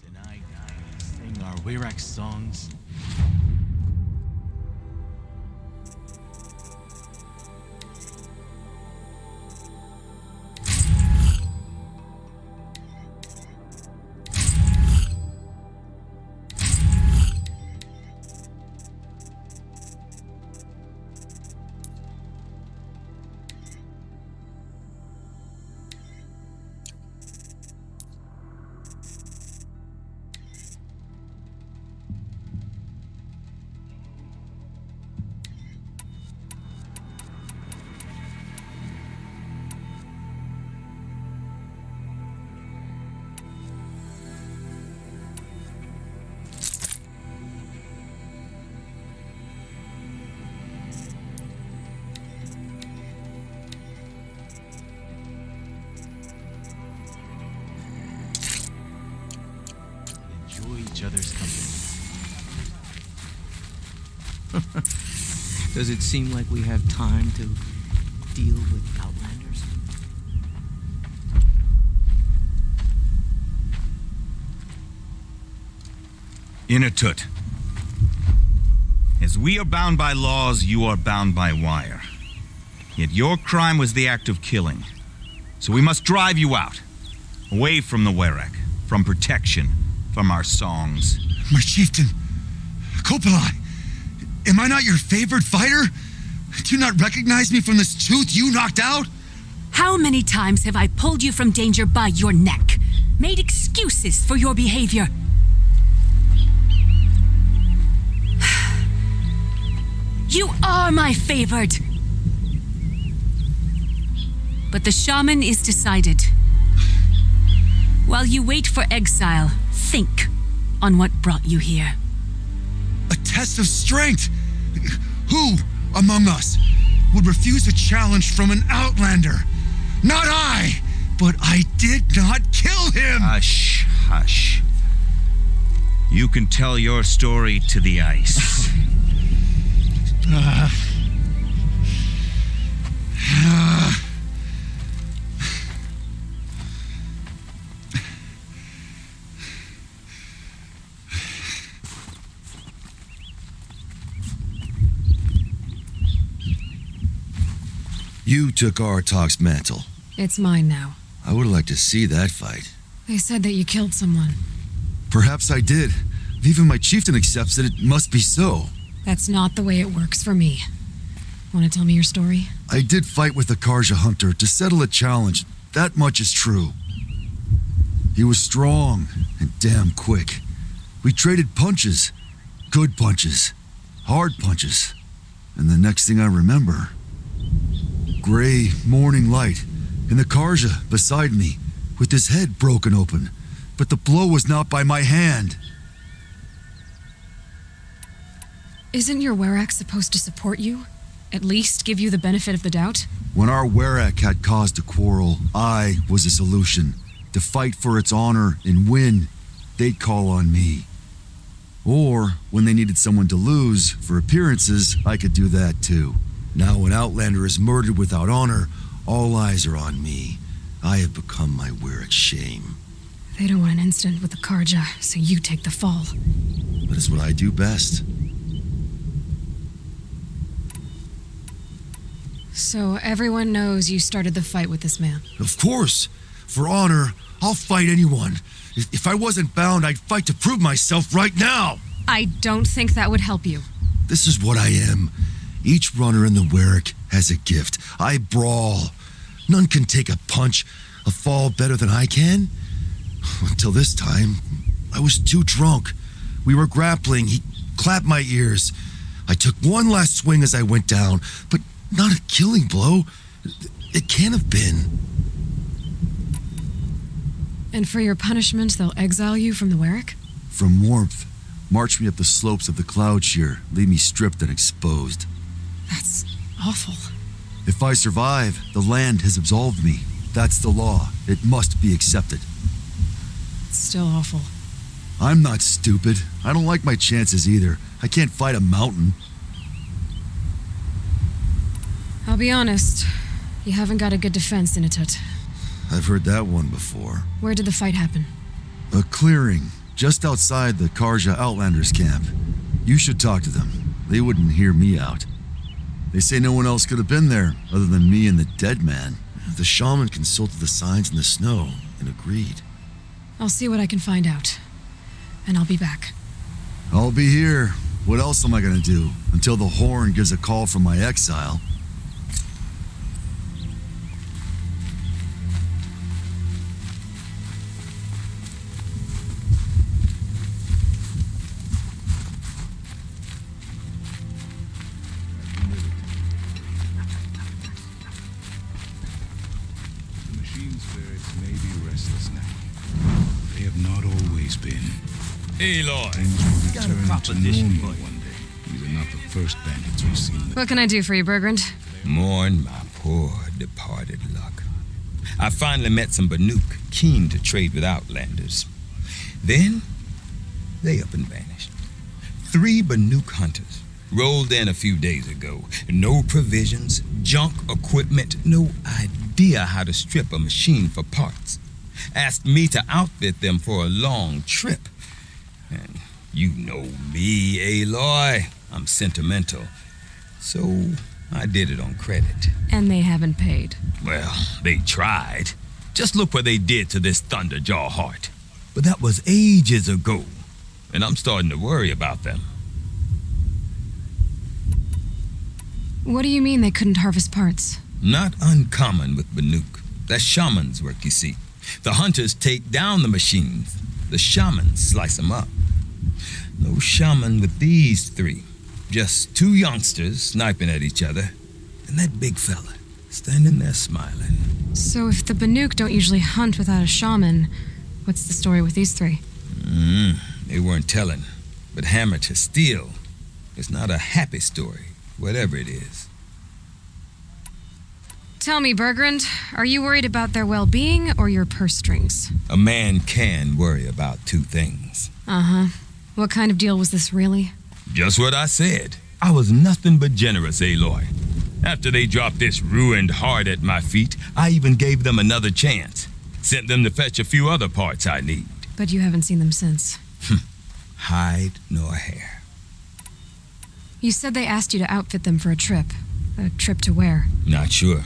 and I sing our Wirak songs. Enjoy each other's company. Does it seem like we have time to deal with Outlanders? Inatut. As we are bound by laws, you are bound by wire. Yet your crime was the act of killing. So we must drive you out. Away from the Werak, from protection, from our songs. My chieftain, Kopalai, am I not your favored fighter? Do you not recognize me from this tooth you knocked out? How many times have I pulled you from danger by your neck? Made excuses for your behavior? You are my favored! But the shaman is decided. While you wait for exile, think on what brought you here. A test of strength! Who among us would refuse a challenge from an Outlander? Not I! But I did not kill him! Hush, hush. You can tell your story to the ice. You took Aratak's mantle. It's mine now. I would like to see that fight. They said that you killed someone. Perhaps I did. If even my chieftain accepts it, it must be so. That's not the way it works for me. Want to tell me your story? I did fight with the Karja hunter to settle a challenge. That much is true. He was strong and damn quick. We traded punches. Good punches. Hard punches. And the next thing I remember... gray morning light, and the Karja beside me, with his head broken open. But the blow was not by my hand. Isn't your Werak supposed to support you? At least give you the benefit of the doubt? When our Werak had caused a quarrel, I was a solution. To fight for its honor and win, they'd call on me. Or, when they needed someone to lose, for appearances, I could do that too. Now an Outlander is murdered without honor, all eyes are on me. I have become my Werak's shame. They don't want an incident with the Karja, so you take the fall. But it's what I do best. So everyone knows you started the fight with this man? Of course. For honor, I'll fight anyone. If I wasn't bound, I'd fight to prove myself right now. I don't think that would help you. This is what I am. Each runner in the Werak has a gift. I brawl. None can take a punch, a fall better than I can. Until this time, I was too drunk. We were grappling. He clapped my ears. I took one last swing as I went down, but not a killing blow. It can't have been. And for your punishment, they'll exile you from the Werak? From warmth, march me up the slopes of the cloud shear, leave me stripped and exposed. That's awful. If I survive, the land has absolved me. That's the law. It must be accepted. It's still awful. I'm not stupid. I don't like my chances either. I can't fight a mountain. I'll be honest. You haven't got a good defense, Inatut. I've heard that one before. Where did the fight happen? A clearing. just outside the Karja Outlanders camp. You should talk to them. They wouldn't hear me out. They say no one else could have been there other than me and the dead man. The shaman consulted the signs in the snow and agreed. I'll see what I can find out. And I'll be back. I'll be here. What else am I gonna do until the horn gives a call from my exile? The machine spirits may be restless now. They have not always been. Aloy, Things will got a return to proposition normal for you. one day. These are not the first bandits we've seen. What can I do for you, Bergrand? Mourn my poor departed luck. I finally met some Banuk keen to trade with Outlanders. Then, they up and vanished. 3 Banuk hunters rolled in a few days ago. No provisions, junk equipment, no idea how to strip a machine for parts. Asked me to outfit them for a long trip. And you know me, Aloy. I'm sentimental. So I did it on credit. And they haven't paid. Well, they tried. Just look what they did to this Thunderjaw heart. But that was ages ago. And I'm starting to worry about them. What do you mean they couldn't harvest parts? Not uncommon with Banuk. That's shaman's work, you see. The hunters take down the machines. The shamans slice them up. No shaman with these 3. Just 2 youngsters sniping at each other. And that big fella standing there smiling. So if the Banuk don't usually hunt without a shaman, what's the story with these 3? They weren't telling. But hammer to steel is not a happy story, whatever it is. Tell me, Bergrand, are you worried about their well-being or your purse strings? A man can worry about 2 things. Uh-huh. What kind of deal was this, really? Just what I said. I was nothing but generous, Aloy. After they dropped this ruined heart at my feet, I even gave them another chance. Sent them to fetch a few other parts I need. But you haven't seen them since. Hide nor hair. You said they asked you to outfit them for a trip. A trip to where? Not sure.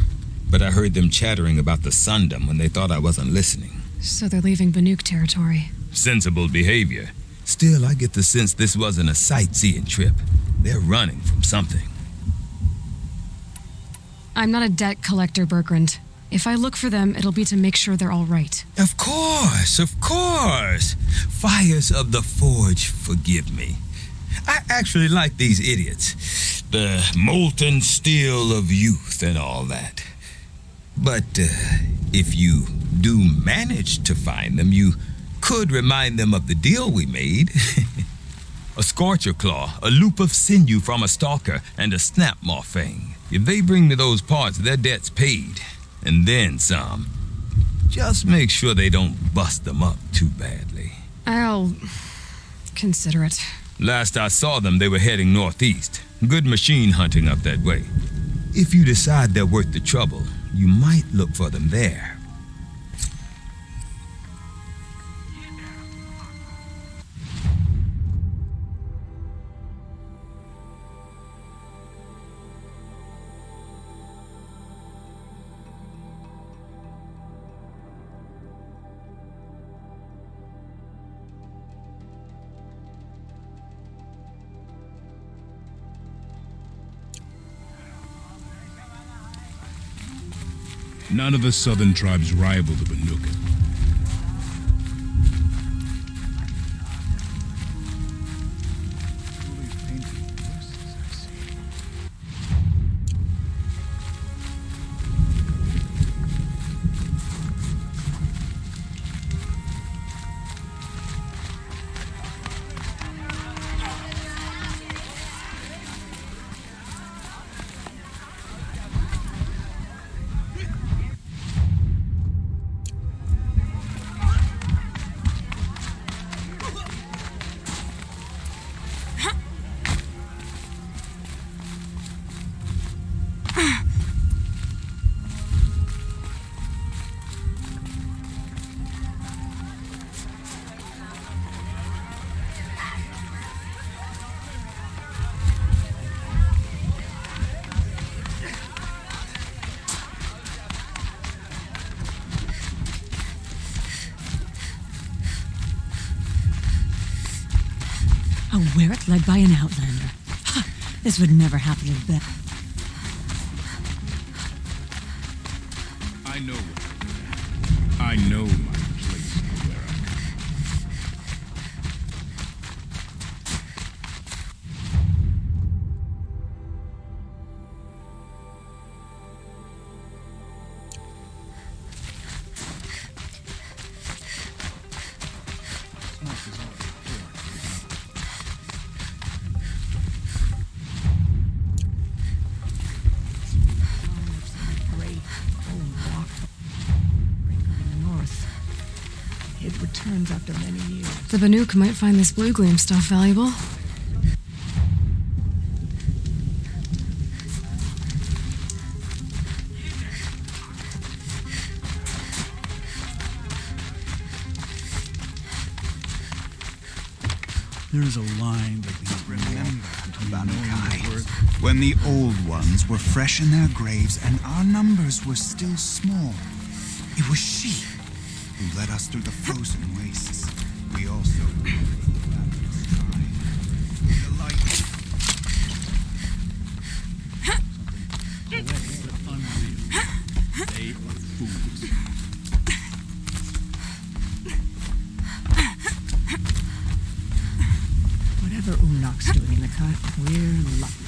But I heard them chattering about the Sundom when they thought I wasn't listening. So they're leaving Banuk territory. Sensible behavior. Still, I get the sense this wasn't a sightseeing trip. They're running from something. I'm not a debt collector, Bergrand. If I look for them, it'll be to make sure they're all right. Of course, of course. Fires of the Forge forgive me. I actually like these idiots. The molten steel of youth and all that. But if you do manage to find them, you could remind them of the deal we made. A scorcher claw, a loop of sinew from a stalker, and a snap maw fang. If they bring me those parts, their debt's paid. And then some. Just make sure they don't bust them up too badly. I'll consider it. Last I saw them, they were heading northeast. Good machine hunting up that way. If you decide they're worth the trouble, you might look for them there. None of the southern tribes rival the Banuk. A Werrick led by an outlander. Ha! This would never happen in Beth. I know what I know my place in Werrick. Smoke is already pouring. Great old rock breaker in the north. It returns after many years. The Banuk might find this blue gleam stuff valuable. There is a line that leads me Remember, between knowing Banukai, the worth when the old ones were fresh in their graves and our numbers were still small, it was she who led us through the frozen wastes. We also the light. poetic but unreal. They are fools. Whatever Umnok's doing in the cut, we're lucky.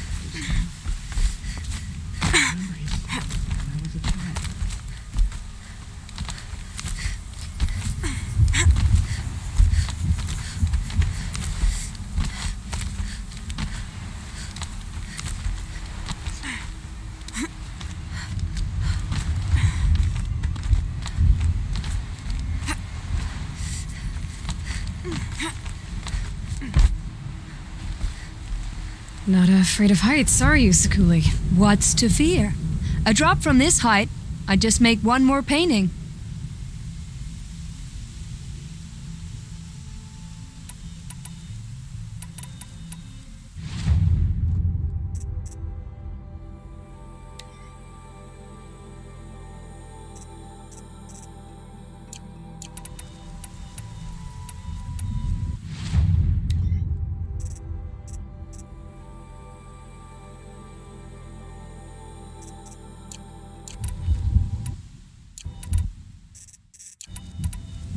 Remember his quote when I was a child. Not afraid of heights, are you, Sakuli? What's to fear? A drop from this height, I'd just make one more painting.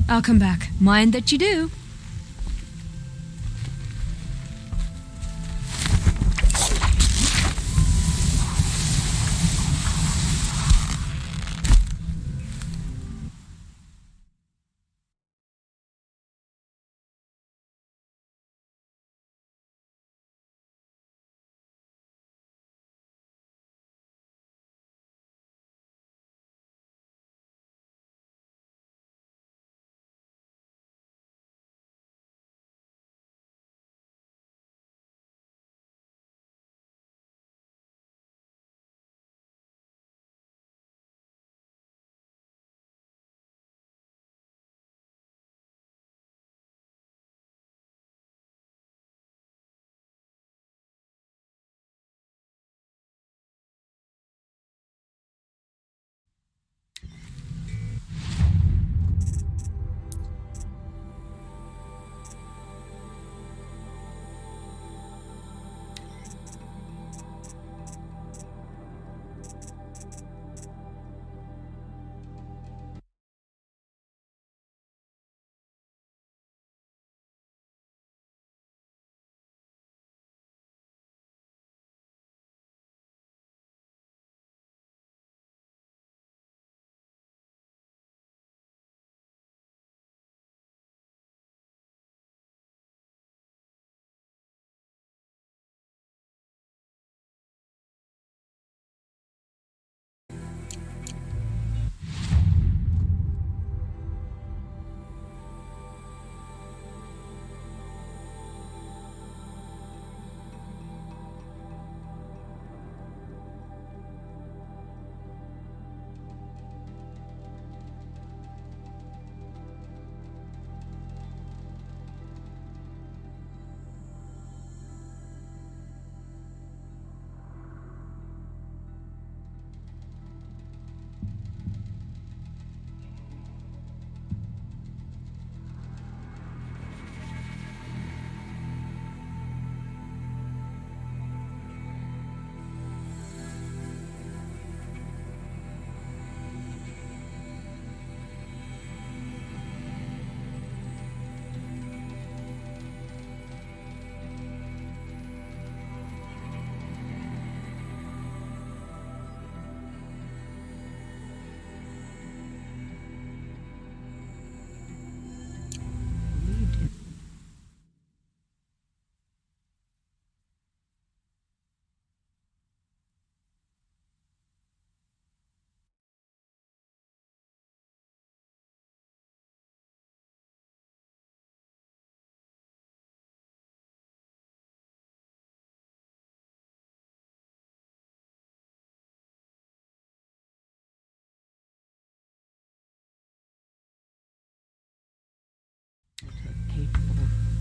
I'll come back. Mind that you do.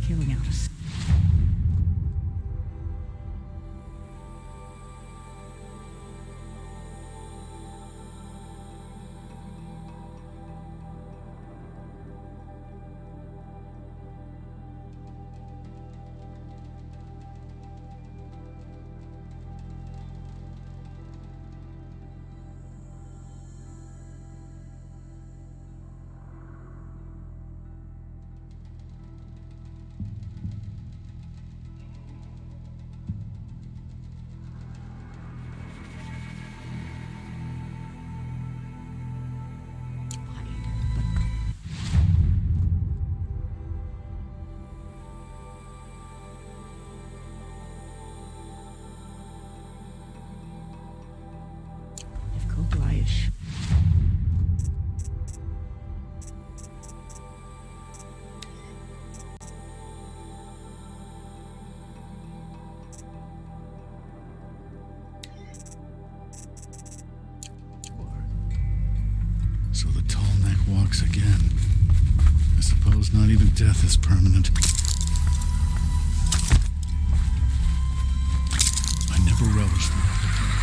killing out us. So the tall neck walks again. I suppose not even death is permanent. I never relished the opportunity.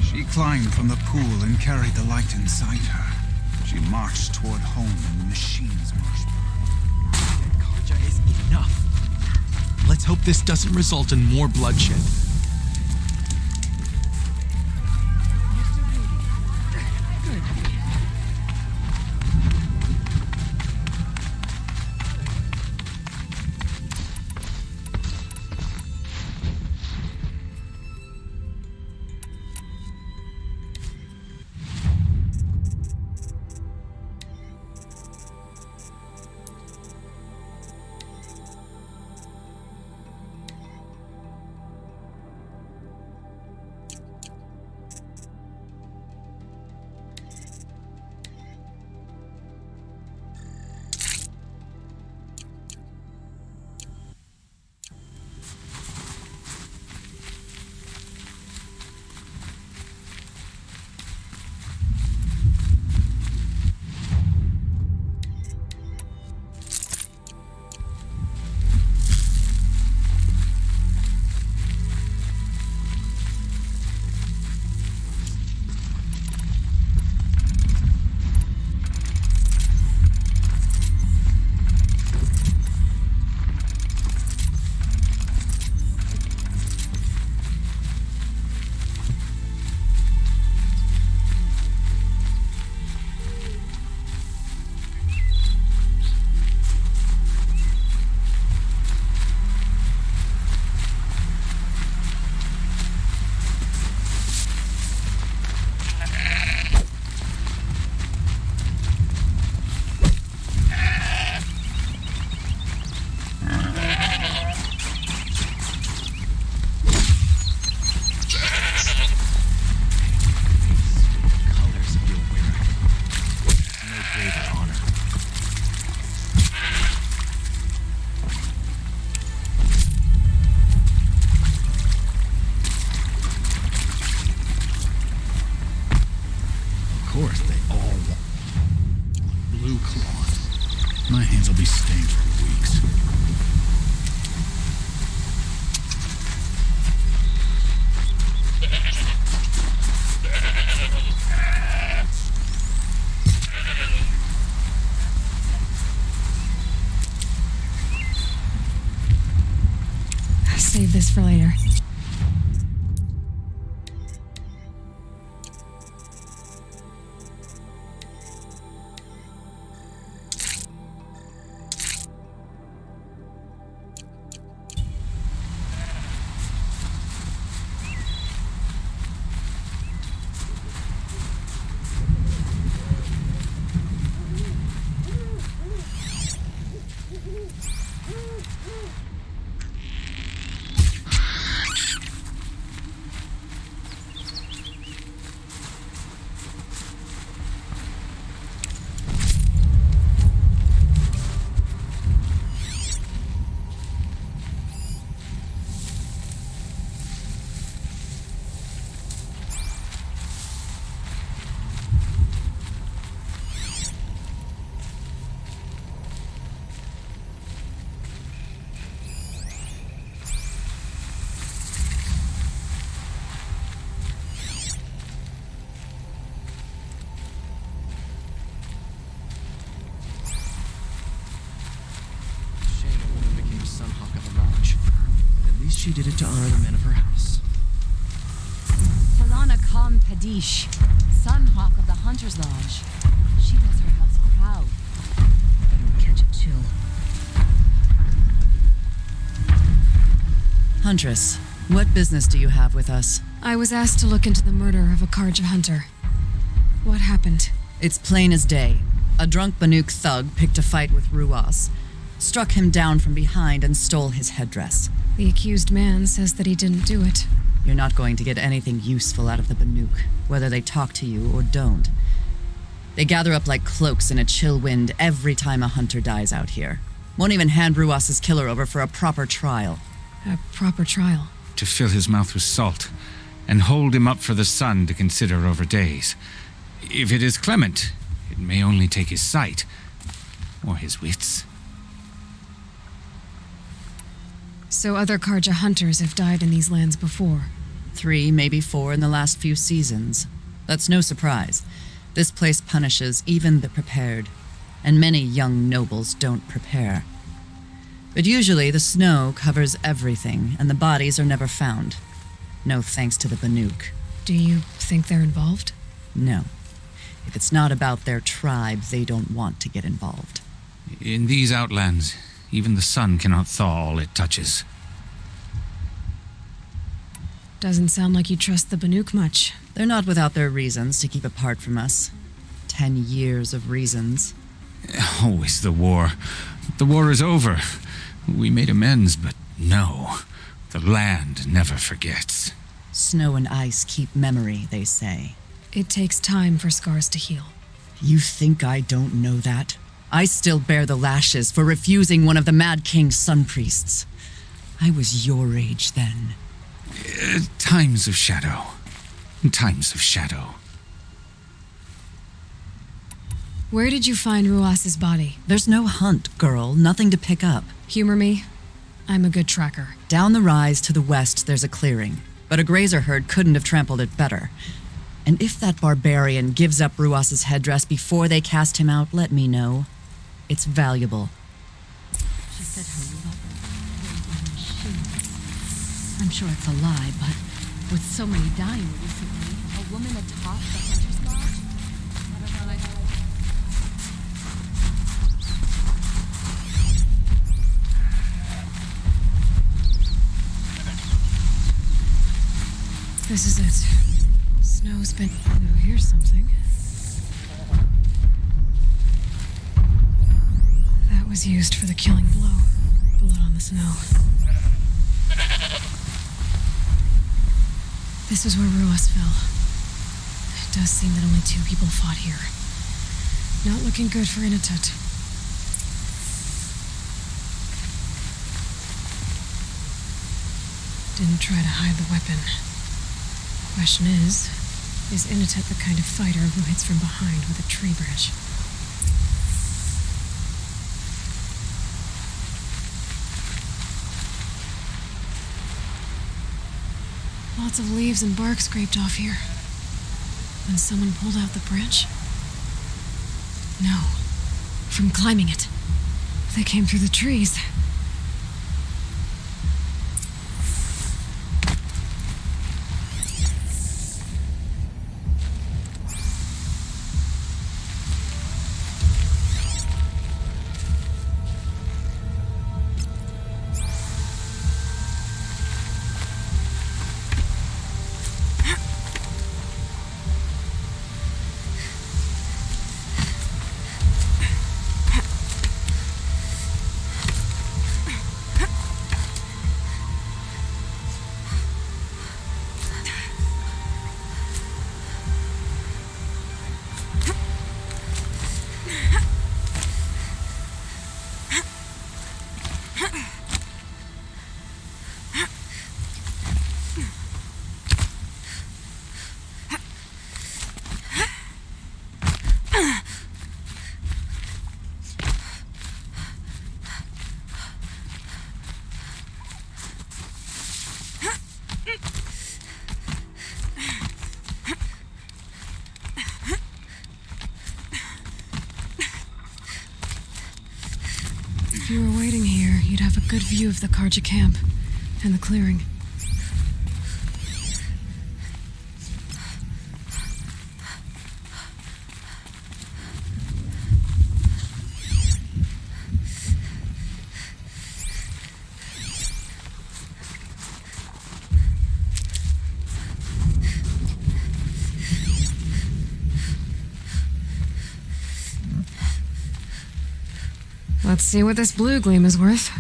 She climbed from the pool and carried the light inside her. She marched toward home in the machine's marshburn. Karja is enough. Let's hope this doesn't result in more bloodshed. My hands will be stained for weeks. Save this for later. Kadish, Sunhawk of the Hunter's Lodge. She does her house proud. I don't catch a chill. Huntress, what business do you have with us? I was asked to look into the murder of a Karja hunter. What happened? It's plain as day. A drunk Banuk thug picked a fight with Ruas, struck him down from behind and stole his headdress. The accused man says that he didn't do it. You're not going to get anything useful out of the Banuk, whether they talk to you or don't. They gather up like cloaks in a chill wind every time a hunter dies out here. Won't even hand Ruas's killer over for a proper trial. A proper trial? To fill his mouth with salt, and hold him up for the sun to consider over days. If it is clement, it may only take his sight, or his wits. So other Karja hunters have died in these lands before? 3, maybe 4 in the last few seasons. That's no surprise. This place punishes even the prepared, and many young nobles don't prepare. But usually the snow covers everything, and the bodies are never found. No thanks to the Banuk. Do you think they're involved? No. If it's not about their tribe, they don't want to get involved. In these outlands, even the sun cannot thaw all it touches. Doesn't sound like you trust the Banuk much. They're not without their reasons to keep apart from us. 10 years of reasons. Always the war. The war is over. We made amends, but no. The land never forgets. Snow and ice keep memory, they say. It takes time for scars to heal. You think I don't know that? I still bear the lashes for refusing one of the Mad King's sun priests. I was your age then. Times of shadow. Times of shadow. Where did you find Ruas's body? There's no hunt, girl. Nothing to pick up. Humor me. I'm a good tracker. Down the rise to the west, there's a clearing. But a grazer herd couldn't have trampled it better. And if that barbarian gives up Ruas's headdress before they cast him out, let me know. It's valuable. She said her lover went on machines. I'm sure it's a lie, but with so many dying recently, a woman atop the Hunter's Lodge? This is it. Snow's been... Oh, here's something. That was used for the killing blow. Blood on the snow. This is where Ruas fell. It does seem that only 2 people fought here. Not looking good for Inatut. Didn't try to hide the weapon. Question is Inatut the kind of fighter who hits from behind with a tree branch? Lots of leaves and bark scraped off here. When someone pulled out the branch? No. From climbing it. They came through the trees. If you were waiting here, you'd have a good view of the Karja camp and the clearing. Let's see what this blue gleam is worth.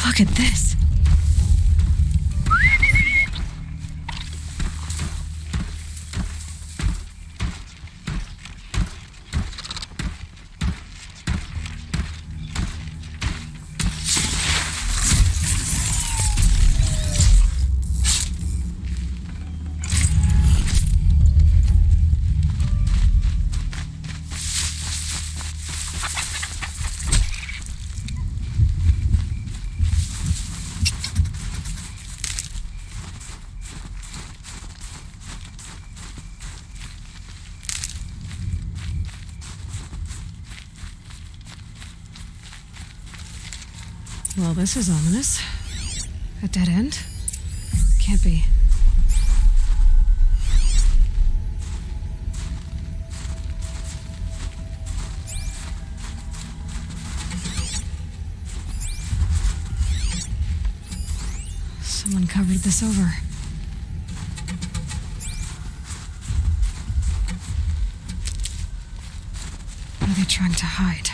Look at this. Well, this is ominous. A dead end? Can't be. Someone covered this over. What are they trying to hide?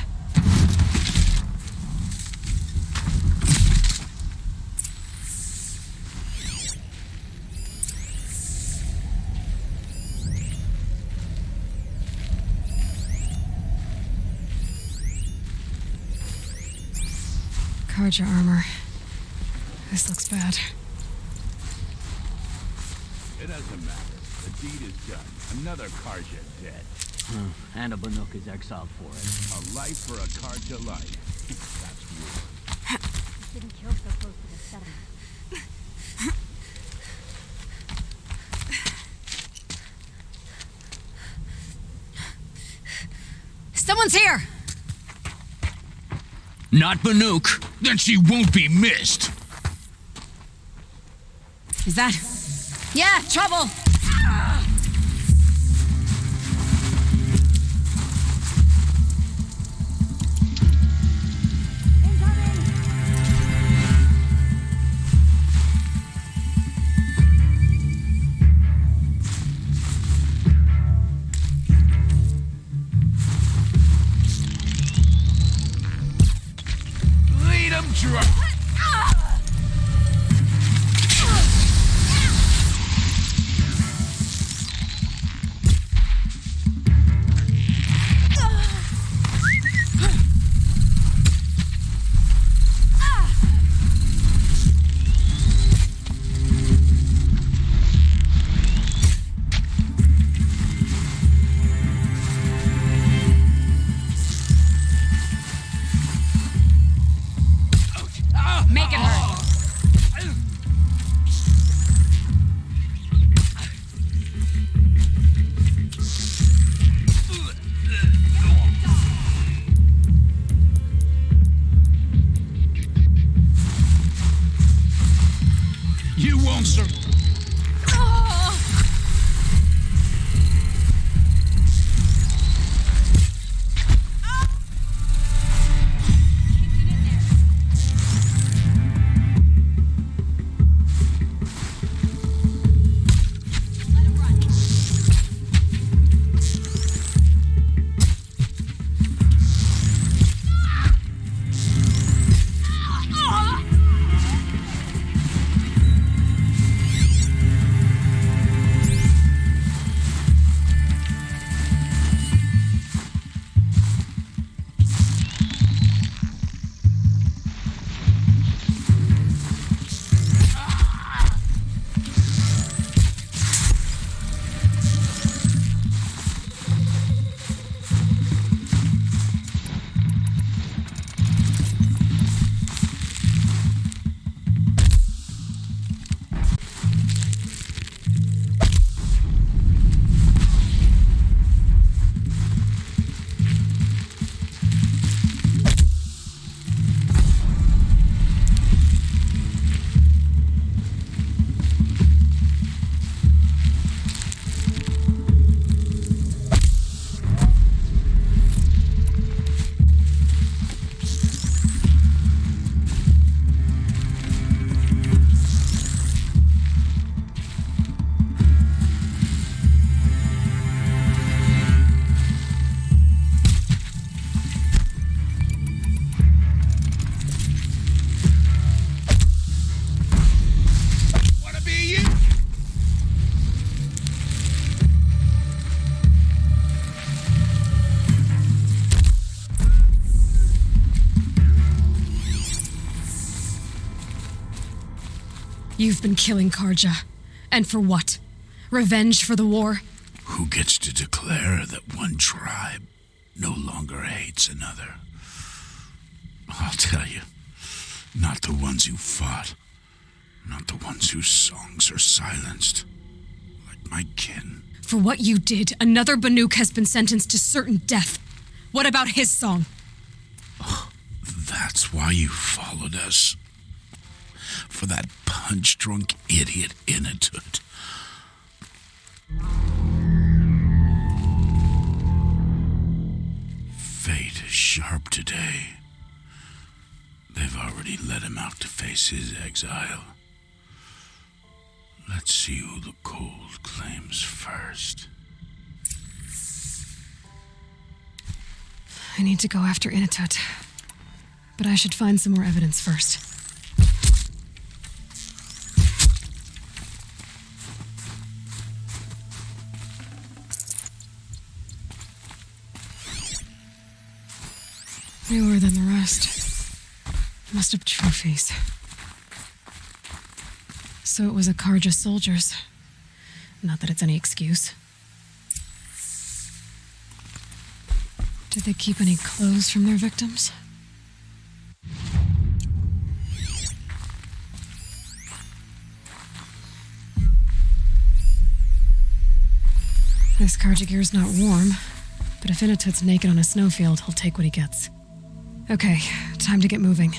Karja armor. This looks bad. It doesn't matter. The deed is done. Another Karja dead. And a Banuk is exiled for it. A life for a Karja life. That's war. Didn't kill so close to the settlement. Someone's here! Not Banuk. Then she won't be missed. Is that... Yeah, trouble! Lead him dry. You've been killing Karja. And for what? Revenge for the war? Who gets to declare that one tribe no longer hates another? I'll tell you, not the ones who fought, not the ones whose songs are silenced, like my kin. For what you did, another Banuk has been sentenced to certain death. What about his song? Oh, that's why you followed us. For that punch-drunk idiot Inatut. Fate is sharp today. They've already let him out to face his exile. Let's see who the cold claims first. I need to go after Inatut. But I should find some more evidence first. Newer than the rest. Must have trophies. So it was a Karja soldiers. Not that it's any excuse. Did they keep any clothes from their victims? This Karja gear's not warm, but if Inatut's naked on a snowfield, he'll take what he gets. Okay, time to get moving.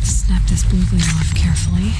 Snap this blue gleam off carefully.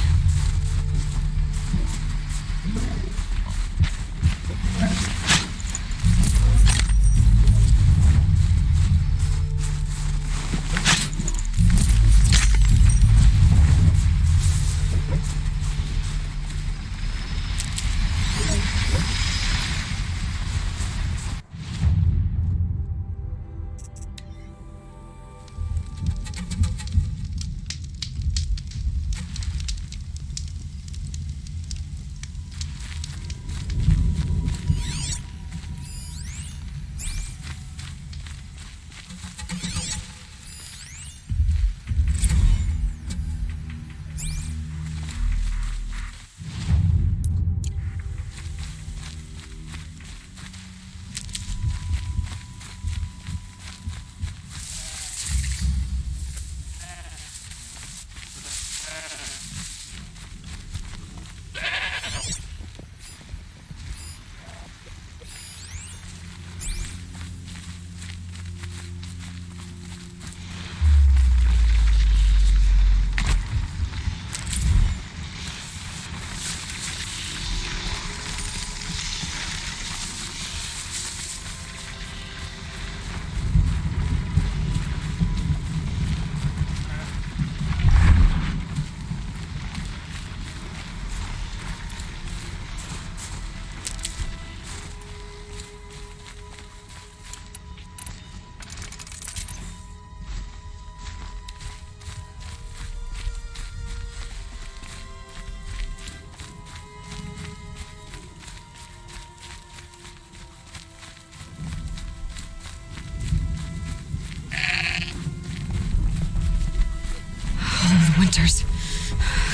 Winters.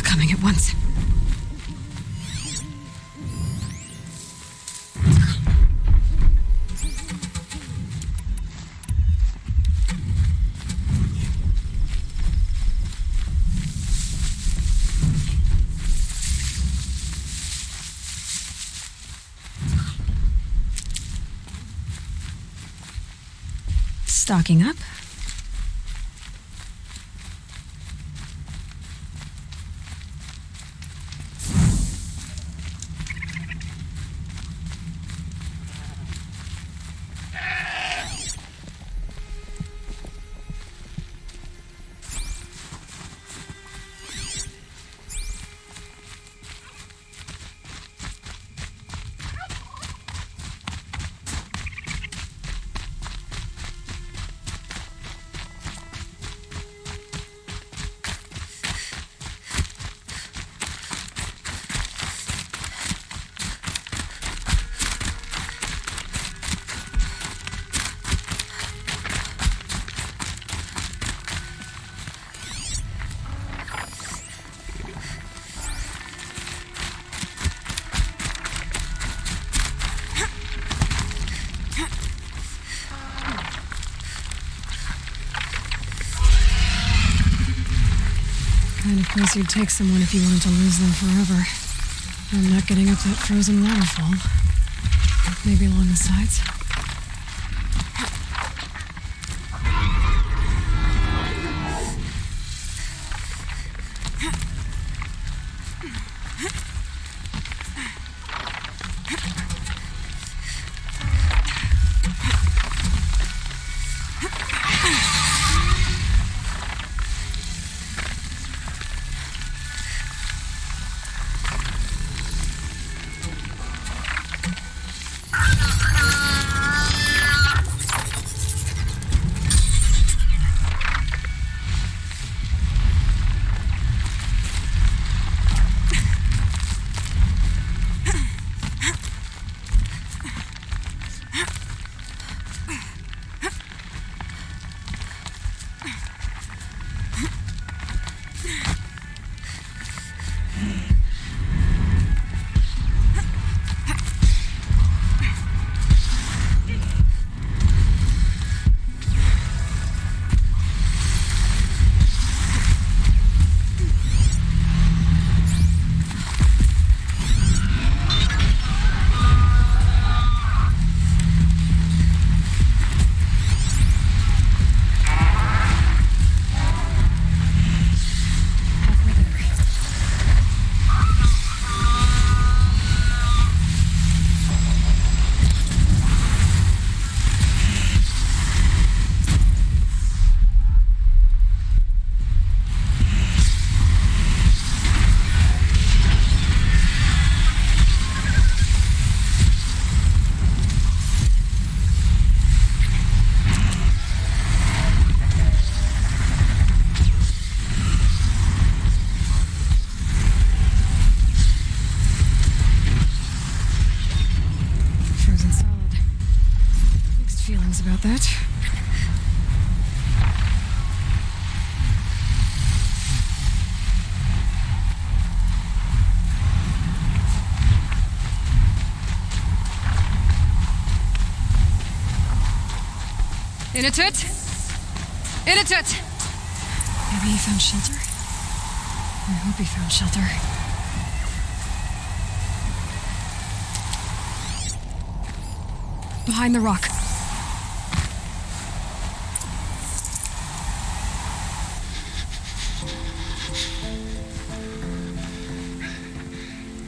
Coming at once. Stocking up. Kind of place you'd take someone if you wanted to lose them forever. I'm not getting up that frozen waterfall. Maybe along the sides. About that. In it! In it! Maybe he found shelter? I hope he found shelter. Behind the rock.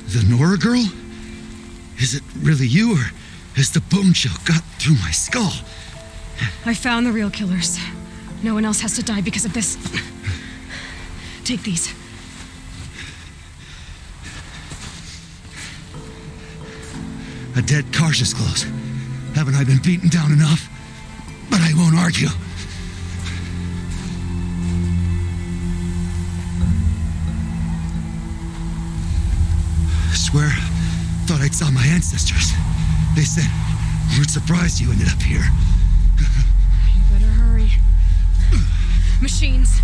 The Nora girl? Is it really you, or has the bone shell got through my skull? I found the real killers. No one else has to die because of this. Take these. A dead Karja's clothes. Haven't I been beaten down enough? But I won't argue. Swear, thought I'd saw my ancestors. They said, we're surprised you ended up here. You better hurry. Machines.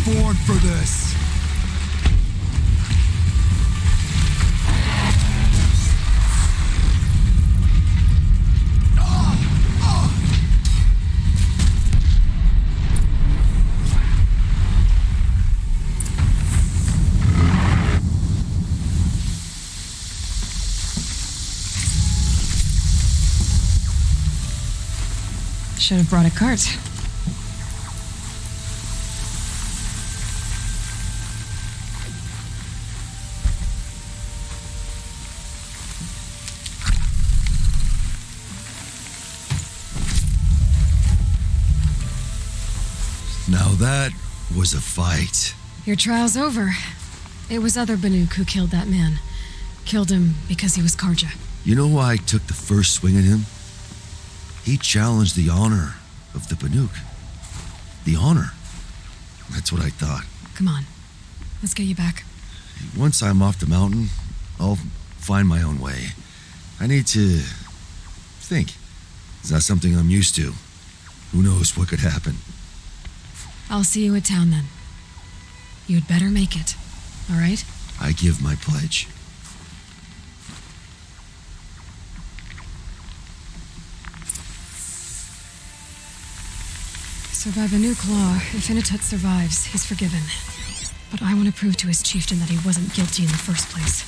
born for this. Should have brought a cart. Now that was a fight. Your trial's over. It was other Banuk who killed that man. Killed him because he was Karja. You know why I took the first swing at him? He challenged the honor of the Banuk. The honor. That's what I thought. Come on. Let's get you back. Once I'm off the mountain, I'll find my own way. I need to think. It's not something I'm used to. Who knows what could happen? I'll see you at town then. You'd better make it. All right? I give my pledge. So by Banuk law, if Inatut survives, he's forgiven. But I want to prove to his chieftain that he wasn't guilty in the first place.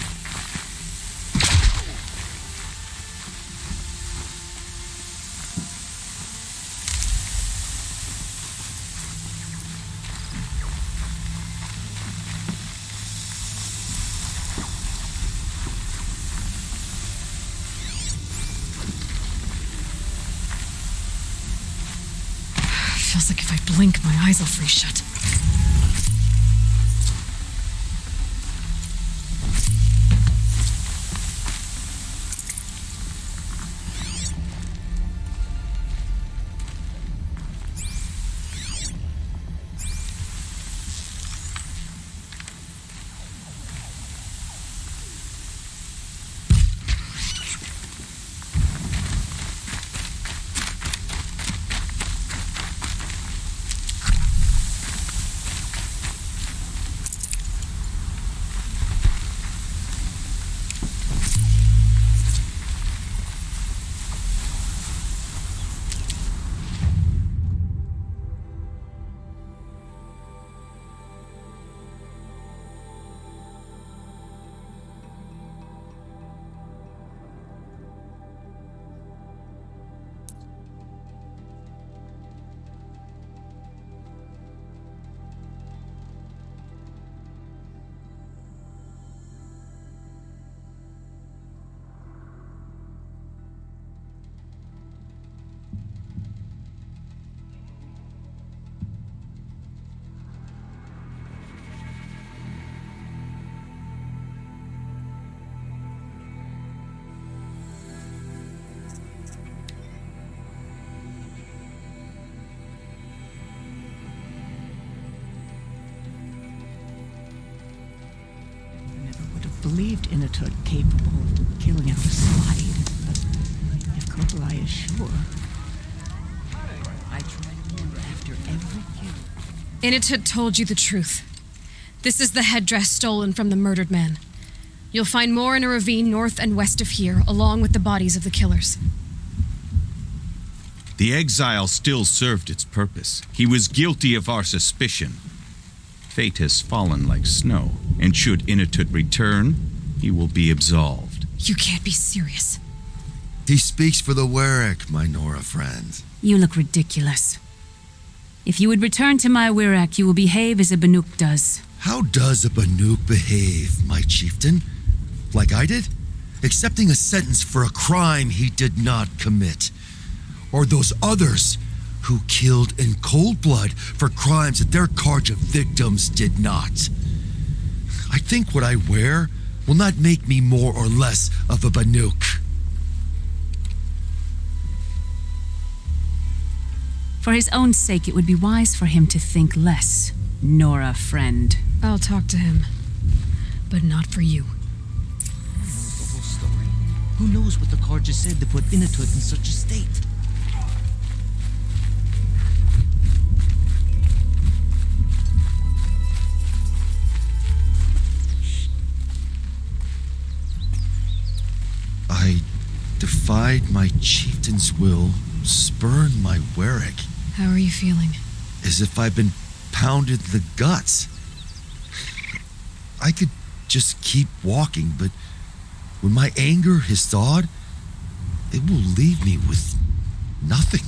Feels like if I blink, my eyes will freeze shut. Believed Inatut capable of killing out a slide, but if Kotalai is sure, I try to remember after every kill. Inatut told you the truth. This is the headdress stolen from the murdered man. You'll find more in a ravine north and west of here, along with the bodies of the killers. The exile still served its purpose. He was guilty of our suspicion. Fate has fallen like snow, and should Inatut return, he will be absolved. You can't be serious. He speaks for the Werek, my Nora friend. You look ridiculous. If you would return to my Wirak, you will behave as a Banuk does. How does a Banuk behave, my chieftain? Like I did? Accepting a sentence for a crime he did not commit. Or those others who killed in cold blood for crimes that their Karja victims did not. I think what I wear will not make me more or less of a Banuk. For his own sake, it would be wise for him to think less, Nora friend. I'll talk to him, but not for you. Who knows the whole story? Who knows what the Karja said to put Inatut in such a state? defied my chieftain's will, spurned my Warwick. How are you feeling? As if I've been pounded in the guts. I could just keep walking, but when my anger has thawed, it will leave me with nothing.